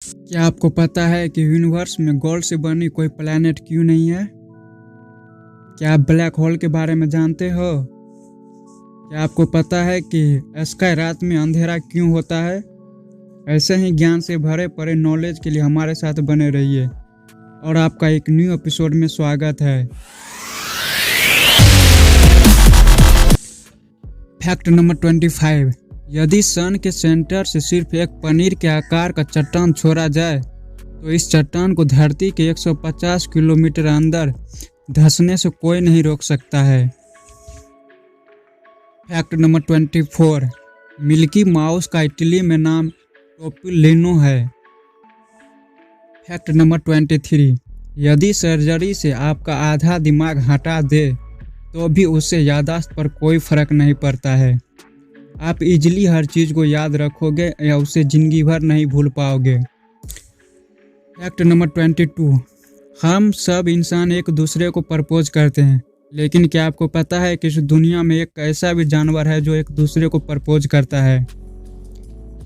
क्या आपको पता है कि यूनिवर्स में गोल्ड से बनी कोई प्लैनेट क्यों नहीं है? क्या आप ब्लैक होल के बारे में जानते हो? क्या आपको पता है कि स्काई रात में अंधेरा क्यों होता है? ऐसे ही ज्ञान से भरे पड़े नॉलेज के लिए हमारे साथ बने रहिए और आपका एक न्यू एपिसोड में स्वागत है। Fact number 25। यदि सन के सेंटर से सिर्फ एक पनीर के आकार का चट्टान छोड़ा जाए तो इस चट्टान को धरती के 150 किलोमीटर अंदर धंसने से कोई नहीं रोक सकता है। Fact number 24। मिल्की माउस का इटली में नाम टोपिलिनो है। Fact number 23। यदि सर्जरी से आपका आधा दिमाग हटा दे तो भी उससे याददाश्त पर कोई फर्क नहीं पड़ता है। आप इजीली हर चीज़ को याद रखोगे या उसे जिंदगी भर नहीं भूल पाओगे। Fact number 22। हम सब इंसान एक दूसरे को प्रपोज करते हैं, लेकिन क्या आपको पता है कि इस दुनिया में एक ऐसा भी जानवर है जो एक दूसरे को प्रपोज करता है?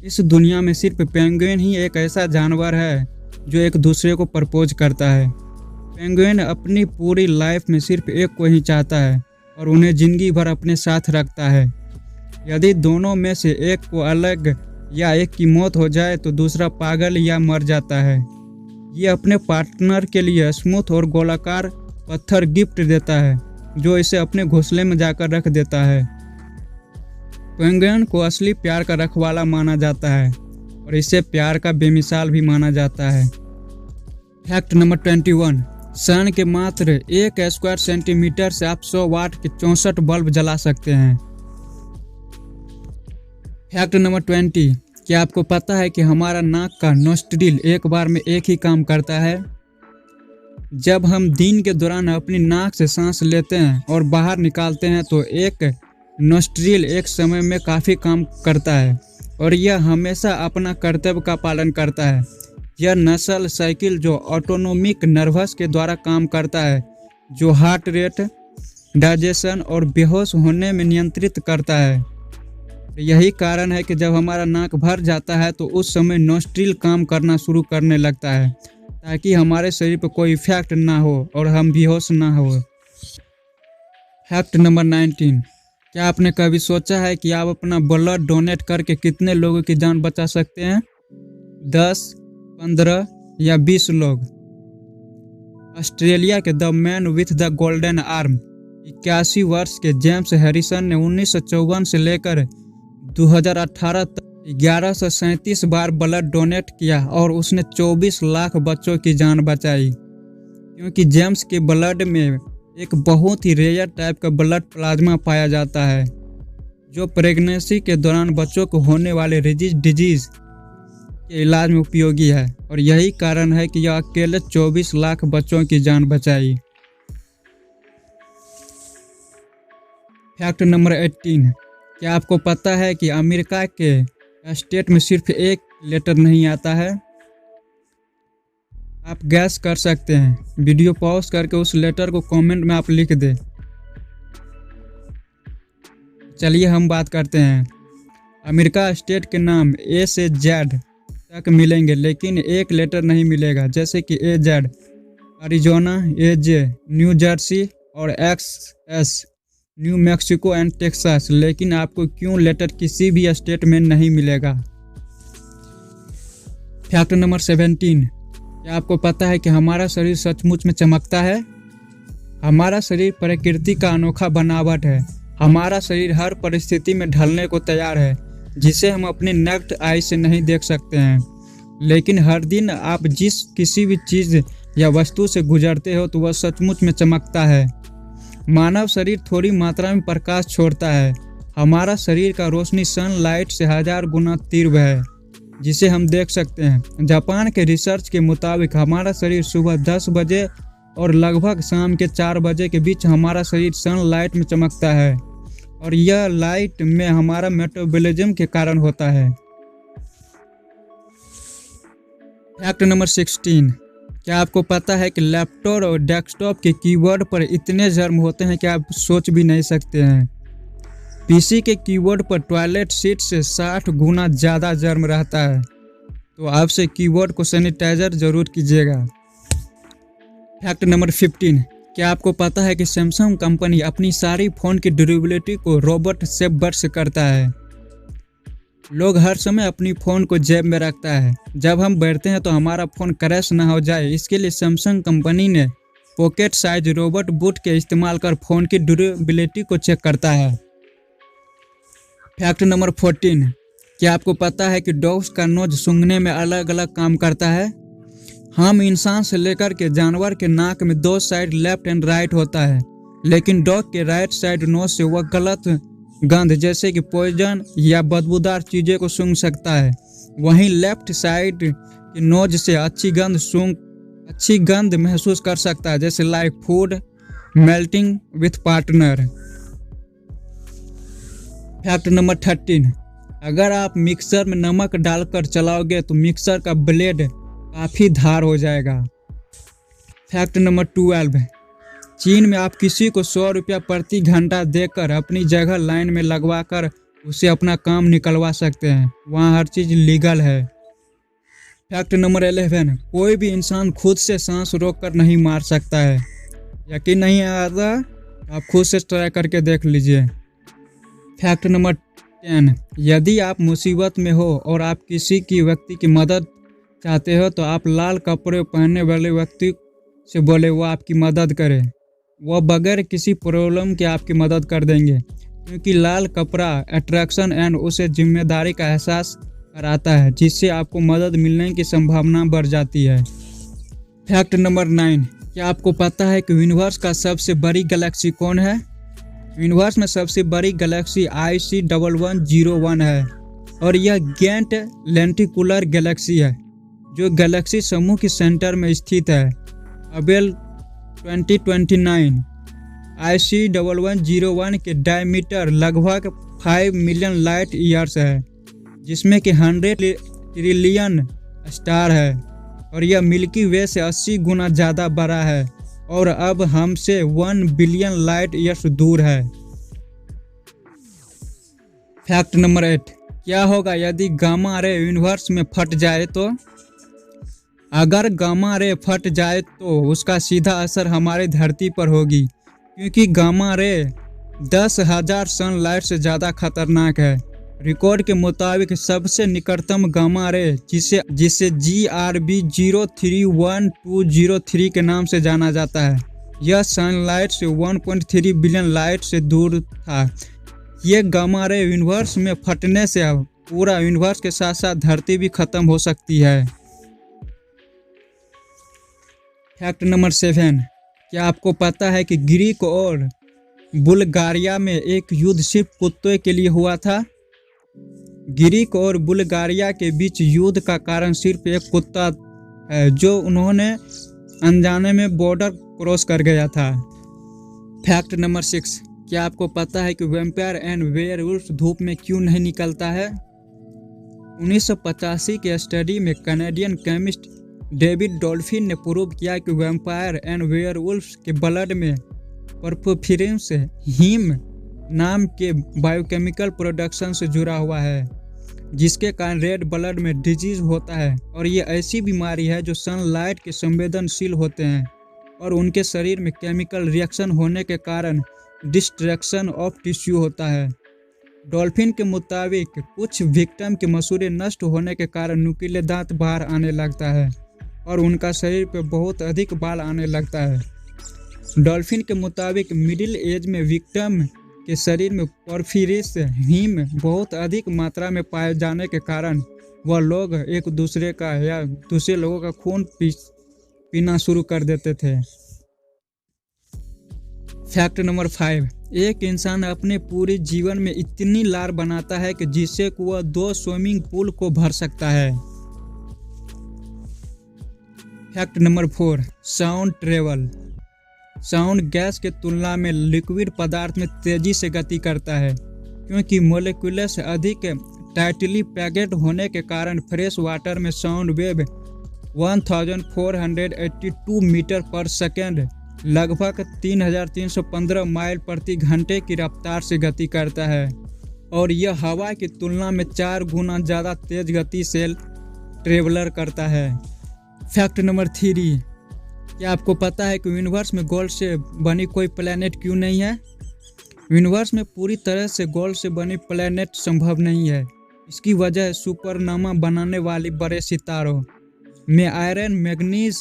इस दुनिया में सिर्फ पेंगुइन ही एक ऐसा जानवर है जो एक दूसरे को प्रपोज करता है। पेंगुइन अपनी पूरी लाइफ में सिर्फ एक को ही चाहता है और उन्हें जिंदगी भर अपने साथ रखता है। यदि दोनों में से एक को अलग या एक की मौत हो जाए तो दूसरा पागल या मर जाता है। ये अपने पार्टनर के लिए स्मूथ और गोलाकार पत्थर गिफ्ट देता है जो इसे अपने घोंसले में जाकर रख देता है। पेंगुइन को असली प्यार का रखवाला माना जाता है और इसे प्यार का बेमिसाल भी माना जाता है। Fact number 21। सन के मात्र 1 स्क्वायर सेंटीमीटर से आप 100 वाट के 64 बल्ब जला सकते हैं। Fact number 20। क्या आपको पता है कि हमारा नाक का नोस्ट्रिल एक बार में एक ही काम करता है? जब हम दिन के दौरान अपनी नाक से सांस लेते हैं और बाहर निकालते हैं तो एक नोस्ट्रिल एक समय में काफ़ी काम करता है और यह हमेशा अपना कर्तव्य का पालन करता है। यह नस्ल साइकिल जो ऑटोनोमिक नर्वस के द्वारा काम करता है, जो हार्ट रेट, डाइजेशन और बेहोश होने में नियंत्रित करता है। यही कारण है कि जब हमारा नाक भर जाता है तो उस समय नोस्ट्रिल काम करना शुरू करने लगता है ताकि हमारे शरीर पर कोई इफेक्ट ना हो और हम बेहोश ना हो। Fact number 19। क्या आपने कभी सोचा है कि आप अपना ब्लड डोनेट करके कितने लोगों की जान बचा सकते हैं? 10, 15 या 20 लोग? ऑस्ट्रेलिया के the man with the golden arm 81 वर्ष के जेम्स हैरिसन ने 1954 से लेकर 2018 तक 1137 बार ब्लड डोनेट किया और उसने 24 लाख बच्चों की जान बचाई। क्योंकि जेम्स के ब्लड में एक बहुत ही रेयर टाइप का ब्लड प्लाज्मा पाया जाता है जो प्रेगनेंसी के दौरान बच्चों को होने वाले डिजीज के इलाज में उपयोगी है और यही कारण है कि यह अकेले 24 लाख बच्चों की जान बचाई। Fact number 18। क्या आपको पता है कि अमेरिका के स्टेट में सिर्फ एक लेटर नहीं आता है? आप गैस कर सकते हैं। वीडियो पॉज करके उस लेटर को कमेंट में आप लिख दें। चलिए हम बात करते हैं। अमेरिका स्टेट के नाम ए से जेड तक मिलेंगे लेकिन एक लेटर नहीं मिलेगा, जैसे कि AZ Arizona, AJ new Jersey और XS new Mexico and Texas, लेकिन आपको क्यों लेटर किसी भी स्टेट में नहीं मिलेगा। Fact number 17। क्या आपको पता है कि हमारा शरीर सचमुच में चमकता है? हमारा शरीर प्रकृति का अनोखा बनावट है। हमारा शरीर हर परिस्थिति में ढलने को तैयार है जिसे हम अपने नेक्ड आई से नहीं देख सकते हैं। लेकिन हर दिन आप जिस किसी भी चीज़ या वस्तु से गुजरते हो तो वह सचमुच में चमकता है। मानव शरीर थोड़ी मात्रा में प्रकाश छोड़ता है। हमारा शरीर का रोशनी सनलाइट से 1000 गुना तीव्र है जिसे हम देख सकते हैं। जापान के रिसर्च के मुताबिक हमारा शरीर सुबह 10 बजे और लगभग शाम के 4 बजे के बीच हमारा शरीर सनलाइट में चमकता है और यह लाइट में हमारा मेटाबॉलिज्म के कारण होता है। Fact number 16। क्या आपको पता है कि लैपटॉप और डेस्कटॉप के कीबोर्ड पर इतने जर्म होते हैं कि आप सोच भी नहीं सकते हैं। पीसी के कीबोर्ड पर टॉयलेट सीट से 60 गुना ज़्यादा जर्म रहता है। तो आपसे कीबोर्ड को सैनिटाइजर जरूर कीजिएगा। फैक्ट नंबर 15, क्या आपको पता है कि सैमसंग कंपनी अपनी सारी फ़ोन की ड्यूरेबिलिटी को रोबोट सेफ बर्स करता है। लोग हर समय अपनी फ़ोन को जेब में रखता है। जब हम बैठते हैं तो हमारा फ़ोन क्रैश ना हो जाए, इसके लिए सैमसंग कंपनी ने पॉकेट साइज रोबोट बूट के इस्तेमाल कर फ़ोन की ड्यूरेबिलिटी को चेक करता है। फैक्ट नंबर 14, क्या आपको पता है कि डॉग्स का नोज सूंघने में अलग अलग काम करता है। हम इंसान से लेकर के जानवर के नाक में 2 साइड लेफ्ट एंड राइट होता है, लेकिन डॉग के राइट साइड नोज से वह गलत गंध जैसे कि पॉइजन या बदबूदार चीज़ें को सूंघ सकता है। वहीं लेफ्ट साइड के नोज से अच्छी गंध महसूस कर सकता है, जैसे like food melting with partner. Fact number 13, अगर आप मिक्सर में नमक डालकर चलाओगे तो मिक्सर का ब्लेड काफ़ी धार हो जाएगा। फैक्ट नंबर 12, चीन में आप किसी को 100 रुपया प्रति घंटा देकर अपनी जगह लाइन में लगवा कर उसे अपना काम निकलवा सकते हैं। वहाँ हर चीज़ लीगल है। फैक्ट नंबर 11, कोई भी इंसान खुद से सांस रोक कर नहीं मार सकता है। यकीन नहीं आता, आप खुद से ट्राई करके देख लीजिए। फैक्ट नंबर 10, यदि आप मुसीबत में हो और आप किसी की व्यक्ति की मदद चाहते हो तो आप लाल कपड़े पहनने वाले व्यक्ति से बोले वो आपकी मदद करे। वह बगैर किसी प्रॉब्लम के आपकी मदद कर देंगे, क्योंकि लाल कपड़ा अट्रैक्शन एंड उसे जिम्मेदारी का एहसास कराता है, जिससे आपको मदद मिलने की संभावना बढ़ जाती है। फैक्ट नंबर 9, क्या आपको पता है कि यूनिवर्स का सबसे बड़ी गैलेक्सी कौन है। यूनिवर्स में सबसे बड़ी गैलेक्सी IC1101 है और यह गेंट लेंटिकुलर गैलेक्सी है, जो गैलेक्सी समूह के सेंटर में स्थित है। अबेल 2029 IC1101 के डायमीटर लगभग 5 मिलियन लाइट ईयर्स है, जिसमें कि 100 ट्रिलियन स्टार है और यह मिल्की वे से 80 गुना ज़्यादा बड़ा है और अब हमसे 1 बिलियन लाइट ईयर्स दूर है। फैक्ट नंबर 8, क्या होगा यदि गामा रे यूनिवर्स में फट जाए तो। अगर गामा रे फट जाए तो उसका सीधा असर हमारी धरती पर होगी, क्योंकि गामा रे 10,000 सनलाइट से ज़्यादा खतरनाक है। रिकॉर्ड के मुताबिक सबसे निकटतम गामा रे जिसे GRB 03123 के नाम से जाना जाता है, यह सनलाइट से 1.3 बिलियन लाइट से दूर था। ये गामा रे यूनिवर्स में फटने से अब पूरा यूनिवर्स के साथ साथ धरती भी खत्म हो सकती है। फैक्ट नंबर 7, क्या आपको पता है कि ग्रीक और बुल्गारिया में एक युद्ध सिर्फ कुत्ते के लिए हुआ था। ग्रीक और बुल्गारिया के बीच युद्ध का कारण सिर्फ एक कुत्ता है, जो उन्होंने अनजाने में बॉर्डर क्रॉस कर गया था। फैक्ट नंबर 6, क्या आपको पता है कि वैम्पायर एंड वेयरवुल्फ धूप में क्यों नहीं निकलता है। 1985 के स्टडी में कनाडियन केमिस्ट डेविड डॉल्फिन ने प्रूव किया कि वैम्पायर एंड वेयरवुल्फ के ब्लड में परफोर्फिरिन से हीम नाम के बायोकेमिकल प्रोडक्शन से जुड़ा हुआ है, जिसके कारण रेड ब्लड में डिजीज होता है। और ये ऐसी बीमारी है जो सनलाइट के संवेदनशील होते हैं और उनके शरीर में केमिकल रिएक्शन होने के कारण डिस्ट्रक्शन ऑफ टिश्यू होता है। डॉल्फिन के मुताबिक कुछ विक्टिम के मसूड़े नष्ट होने के कारण नुकीले दांत बाहर आने लगता है और उनका शरीर पर बहुत अधिक बाल आने लगता है। डॉल्फिन के मुताबिक मिडिल एज में विक्टिम के शरीर में पोर्फिरिस हीम बहुत अधिक मात्रा में पाए जाने के कारण वह लोग एक दूसरे का या दूसरे लोगों का खून पीना शुरू कर देते थे। फैक्ट नंबर 5, एक इंसान अपने पूरे जीवन में इतनी लार बनाता है कि जिससे वह 2 स्विमिंग पूल को भर सकता है। Fact number 4, sound travel. Sound gas के तुलना में लिक्विड पदार्थ में तेजी से गति करता है, क्योंकि मोलिक्यूल्स अधिक टाइटली पैक्ड होने के कारण फ्रेश वाटर में साउंड वेव 1482 मीटर पर सेकेंड लगभग 3315 माइल प्रति घंटे की रफ्तार से गति करता है और यह हवा की तुलना में 4 गुना ज़्यादा तेज गति से ट्रेवलर करता है। फैक्ट नंबर 3, क्या आपको पता है कि यूनिवर्स में गोल्ड से बनी कोई प्लैनेट क्यों नहीं है? यूनिवर्स में पूरी तरह से गोल्ड से बनी प्लैनेट संभव नहीं है। इसकी वजह है सुपरनोवा बनाने वाली बड़े सितारों में आयरन, मैग्नीज,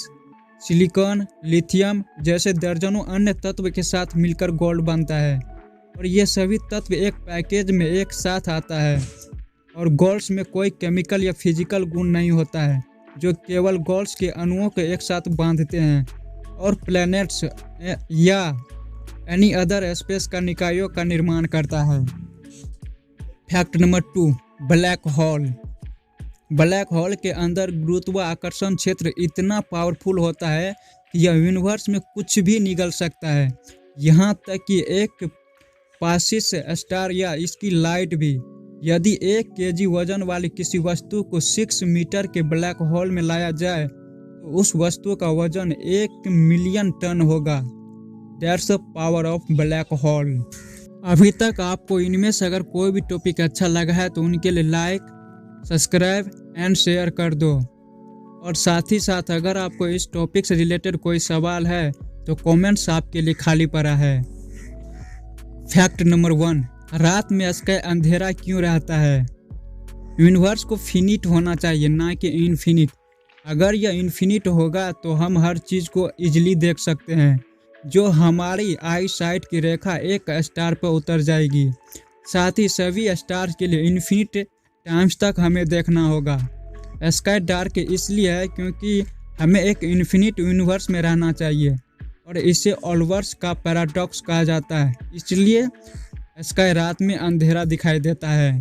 सिलिकॉन, लिथियम जैसे दर्जनों अन्य तत्व के साथ मिलकर गोल्ड बनता है और ये सभी तत्व एक पैकेज में एक साथ आता है। और गोल्ड्स में कोई केमिकल या फिजिकल गुण नहीं होता है जो केवल गोल्ड्स के अणुओं को एक साथ बांधते हैं और प्लैनेट्स या एनी अदर स्पेस का निकायों का निर्माण करता है। Fact number 2, black hole. Black hole के अंदर गुरुत्वाकर्षण क्षेत्र इतना पावरफुल होता है कि यह यूनिवर्स में कुछ भी निगल सकता है, यहाँ तक कि एक पासिस स्टार या इसकी लाइट भी। यदि 1 kg वजन वाली किसी वस्तु को 6 मीटर के ब्लैक होल में लाया जाए तो उस वस्तु का वजन 1 मिलियन टन होगा। That's the power of black hole. अभी तक आपको इनमें से अगर कोई भी टॉपिक अच्छा लगा है तो उनके लिए लाइक, सब्सक्राइब एंड शेयर कर दो। और साथ ही साथ अगर आपको इस टॉपिक से रिलेटेड कोई सवाल है तो कमेंट्स आपके लिए खाली पड़ा है। फैक्ट नंबर 1, रात में स्काई अंधेरा क्यों रहता है? यूनिवर्स को फिनिट होना चाहिए, ना कि इन्फिनिट। अगर यह इन्फिनिट होगा तो हम हर चीज़ को इजीली देख सकते हैं, जो हमारी आई साइट की रेखा एक स्टार पर उतर जाएगी। साथ ही सभी स्टार्स के लिए इन्फिनिट टाइम्स तक हमें देखना होगा। स्काई डार्क इसलिए है क्योंकि हमें एक इन्फिनिट यूनिवर्स में रहना चाहिए और इसे ऑलवर्स का पैराडॉक्स कहा जाता है। इसलिए स्काई रात में अंधेरा दिखाई देता है।